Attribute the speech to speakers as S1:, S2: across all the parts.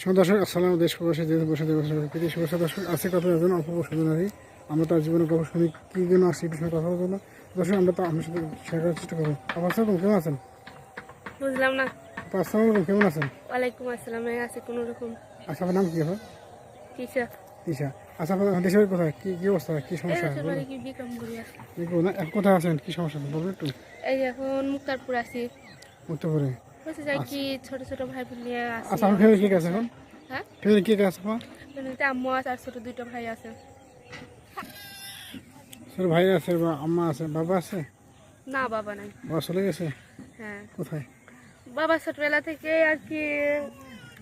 S1: দর্শক আসসালাম, দেশ প্রবাসী যে বসে প্রীতি শুভেচ্ছা দর্শক। আছে কথা একজন অল্প বসুধনারী আমরা তার জীবনে গল্প শুনি কী জন্য আসছি বিষয়ে কথা বলার জন্য। দর্শক আমরা তো আপনার সাথে শেয়ার করার চেষ্টা করবো। আসসালাম, কেমন আছেন?
S2: বুঝলাম না।
S1: আসসালামু আলাইকুম, কেমন আছেন?
S2: ওয়ালাইকুম আসসালাম। আছে কোনো রকম
S1: আচ্ছা, আপনার নাম কি হয়?
S2: কিসা
S1: তিশা। আচ্ছা, আপনার দেশের কোথায়, কী অবস্থা, কী সমস্যা?
S2: বাড়ি কি বিকাম করি আসি।
S1: কোথায় আছেন, কী সমস্যা বলবেন একটু?
S2: এই যে এখন মুক্তারপুর আছি।
S1: উত্তরপুরে।
S2: বসে যাই কি ছোট ছোট ভাই বোন নিয়ে আসি।
S1: আচ্ছা, আমার ফ্যামিলি কে আছে এখন?
S2: হ্যাঁ,
S1: ফ্যামিলি কে আছে আপনার?
S2: ফ্যামিলিতে আম্মু আছে আর ছোট দুইটা ভাই আছে।
S1: ছোট ভাই আছে বা আম্মা আছে, বাবা আছে?
S2: না, বাবা নাই।
S1: বাবা চলে গেছে?
S2: হ্যাঁ,
S1: কোথায়?
S2: বাবা ছোটবেলা থেকে আর কি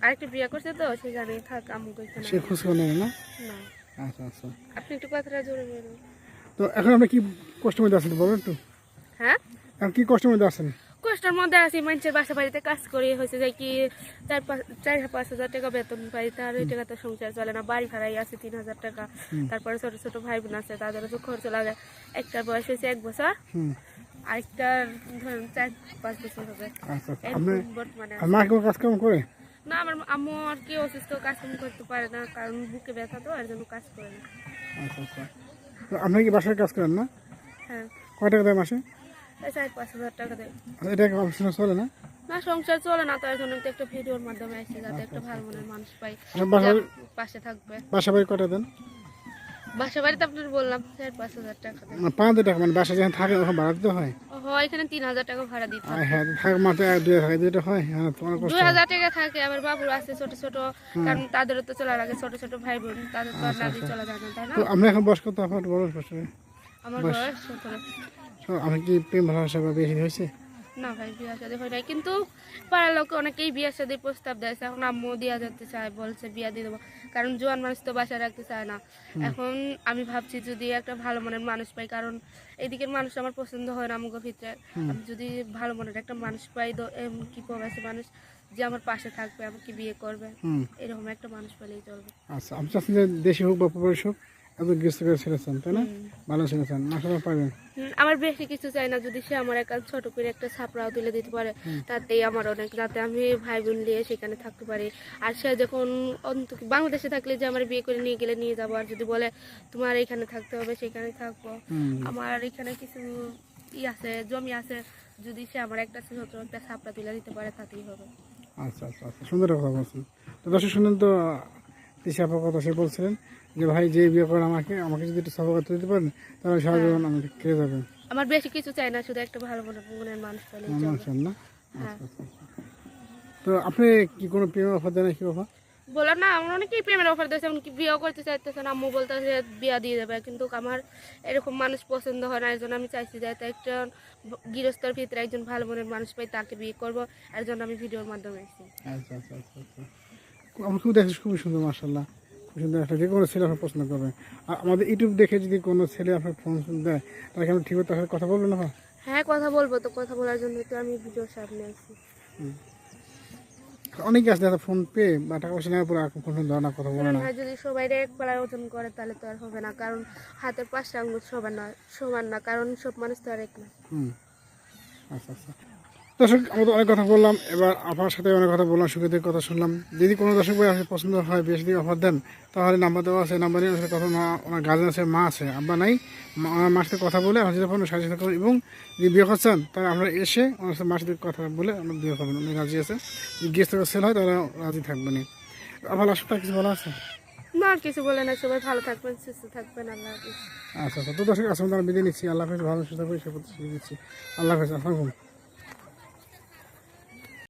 S2: আরেকটা বিয়ে করছে তো সেখানে থাক আম্মু কইছে না।
S1: সে খোঁজ করে নেয় না?
S2: না,
S1: আচ্ছা আচ্ছা।
S2: আপনি একটু কথাটা জোরে বলুন।
S1: তো এখন আপনি কি কষ্টের মধ্যে আছেন বলবেন একটু?
S2: হ্যাঁ,
S1: এখন কি কষ্টের মধ্যে আছেন?
S2: কষ্টের মধ্যে আছি। মানুষের বাসা বাড়িতে কাজ করি, হয়েছে যায় কি 4-5 হাজার টাকা বেতন পাই, তার ওই টাকা তো সংসার চলে না। বাড়ি ভাড়াই আছে 3,000 টাকা। তারপরে ছোট ছোট ভাই বোন আছে, তাদেরও তো খরচ লাগে। একটার বয়স হয়েছে 1 বছর, আরেকটার ধরেন 4-5 বছর হবে।
S1: আচ্ছা আচ্ছা।
S2: এরকম বর্তমানে
S1: আর মা কি কোনো কাজকাম করে?
S2: না, আমার আম্মু আর কি অসুস্থ, কাজকাম করতে পারে না, কারণ বুকে ব্যথা তো, এর জন্য কাজ করে না।
S1: আচ্ছা আচ্ছা। তো আপনি কি বাসায় কাজ করেন না?
S2: হ্যাঁ,
S1: কয় টাকা দেয় মাসে?
S2: এই 4-5 হাজার টাকা দেয়।
S1: আচ্ছা, এটা অপশন চলে না?
S2: না, সংসার চলে না, তার জন্য তো একটা ভিডিওর মাধ্যমে আসছে, যাতে একটা ভালো মনের মানুষ পাই,
S1: আচ্ছা, বাসা
S2: যে পাশে থাকবে।
S1: বাসা বাড়ি কয়টা দেন?
S2: বাসা বাড়িতে আপনার বললাম 4-5 হাজার টাকা দেয়।
S1: মানে 5 টাকা, মানে বাসা যখন থাকে তখন ভাড়া দিতে হয়?
S2: হয়, এখানে 3,000 টাকা ভাড়া দিতে
S1: আর
S2: হয়।
S1: হ্যাঁ, থাকে মাত্র 1-2 টাকা, 2টা হয়। হ্যাঁ, তোমার কষ্ট হয়।
S2: 2,000 টাকা থাকে। আবার বাবুর আছে ছোট ছোট, কারণ তাদেরও তো চলার আগে, ছোট ছোট ভাই বোন, তাদের তো আর না দিয়ে চলা যায় না, তাই না?
S1: তো আপনি এখন বয়স কত আপনার, বড় কষ্ট?
S2: আমার বয়স 17।
S1: আমি কি প্রেম ভালোবাসা বা বেশি হয়েছে?
S2: না ভাই, বিয়ে শাদী হয় নাই, কিন্তু পাড়ার লোক অনেকেই বিয়ে শাদীর প্রস্তাব দিয়েছে। এখন আম্মু দিয়া যেতে চায়, বলছে বিয়া দিয়ে দেবো, কারণ জোয়ান মানুষ তো বাসায় রাখতে চায় না। এখন আমি ভাবছি যদি একটা ভালো মনের মানুষ পাই, কারণ এইদিকের মানুষ আমার পছন্দ হয় না আমুগো ভিতরে। আমি যদি ভালো মনের একটা মানুষ পাই, কি প্রবাসী মানুষ যে আমার পাশে থাকবে, আমাকে বিয়ে করবে, এরকম একটা মানুষ পেলেই চলবে।
S1: আচ্ছা, আপনি চাচ্ছেন যে দেশি হোক বা প্রবাসী হোক, এত গৃহস্থ করে ছেড়েছেন, তাই না? ভালো ছেড়েছেন, না সবাই পারবেন।
S2: আমার বেশি কিছু চাই না, যদি সে আমার একটা ছোট করে একটা ছাপড়াও তুলে দিতে পারে, তাতেই আমার অনেক, যাতে আমি ভাই বোন নিয়ে সেখানে থাকতে পারি। আর সে যখন বাংলাদেশে থাকলে যে আমার বিয়ে করে নিয়ে গেলে নিয়ে যাবো, আর যদি বলে তোমার এখানে থাকতে হবে, সেখানে থাকবো। আমার এখানে কিছু আছে, জমি আছে, যদি সে আমার একটা ছোট একটা ছাপড়া তুলে দিতে পারে, তাতেই হবে।
S1: আচ্ছা আচ্ছা আচ্ছা, সুন্দর কথা বলছেন। তো দর্শক শুনেন তো, তিশা আপার কথা সে বলছিলেন যে ভাই যে বিয়ে করে আমাকে আমাকে যদি একটু সাপোর্ট দিতে পারেন, তাহলে সারা জীবন আমাকে খেয়ে যাবেন।
S2: আমার বেশি কিছু চাই না, শুধু একটা ভালো মনের মানুষ পেলেই চলবে।
S1: মানুষের না?
S2: হ্যাঁ,
S1: আচ্ছা আচ্ছা আচ্ছা। তো আপনি কি কোনো প্রেমের অফার দেন, কি অফার?
S2: বললাম না, আমার অনেকেই প্রেমের অফার দিয়েছে, এমনকি বিয়েও করতে চাইতেছে না। আম্মু বলতেছে বিয়া দিয়ে দেবে, কিন্তু আমার এরকম মানুষ পছন্দ হয় না। এর জন্য আমি চাইছি যে একটা গৃহস্থর ভিতরে একজন ভালো মনের মানুষ পাই, তাকে বিয়ে করবো। এর জন্য আমি ভিডিওর মাধ্যমে এসেছি।
S1: আচ্ছা আচ্ছা আচ্ছা আচ্ছা। আমার খুব দেখছি, খুবই সুন্দর, মার্শাল্লাহ, খুব সুন্দর একটা, যে কোনো ছেলে আপনার পছন্দ করবে। আর আমাদের ইউটিউব দেখে যদি কোনো ছেলে আপনার ফোন দেয়, তাহলে কি আপনি ঠিক তার সাথে কথা বলবেন না?
S2: হ্যাঁ, কথা বলবো তো, কথা বলার জন্য তো আমি ভিডিওর সামনে আসছি।
S1: অনেকে আছে যারা ফোন পে বা টাকা পয়সা নেওয়ার পরে আর ফোন ধরে না, কথা বলে না।
S2: ভাই, যদি সবাই এক পাড়ার ওজন করে তাহলে তো আর হবে না, কারণ হাতের 5টা আঙুল সমান না, কারণ সব মানুষ তো আর এক না।
S1: আচ্ছা আচ্ছা। দর্শক, আমরা তো অনেক কথা বললাম, এবার আপনার সাথে অনেক কথা বললাম, সুখের কথা শুনলাম। যদি কোনো দর্শক ভাই আপনার পছন্দ হয়, বেশি দিকে অফার দেন, তাহলে নাম্বার দেওয়া আছে, নাম্বার নিয়ে কথা, ওনার গার্জেন আছে, মা আছে, আব্বা নাই, ওনার মার সাথে কথা বলে আমার যদি আপনার সাহায্য করবেন, এবং যদি বিয়ে করছেন তাহলে আমরা এসে ওনার সাথে মার সাথে কথা বলে আমরা বিয়ে করবেন। উনি রাজি আছে। যদি গেস্ট থেকে সেল হয় তাহলে রাজি থাকবেন। আমার আসলে কিছু বলা আছে
S2: না, আর কিছু বলে না, সবাই ভালো থাকবেন, সুস্থ থাকবেন। আল্লাহ হাফিজ।
S1: আচ্ছা আচ্ছা। তো দর্শক, আসলে আমরা বিদায় নিচ্ছি। আল্লাহ হাফিজ, ভালো সুস্থ করে সে প্রতিশ্রুতি দিচ্ছি। আল্লাহ হাফিজ, আসসালামু আলাইকুম।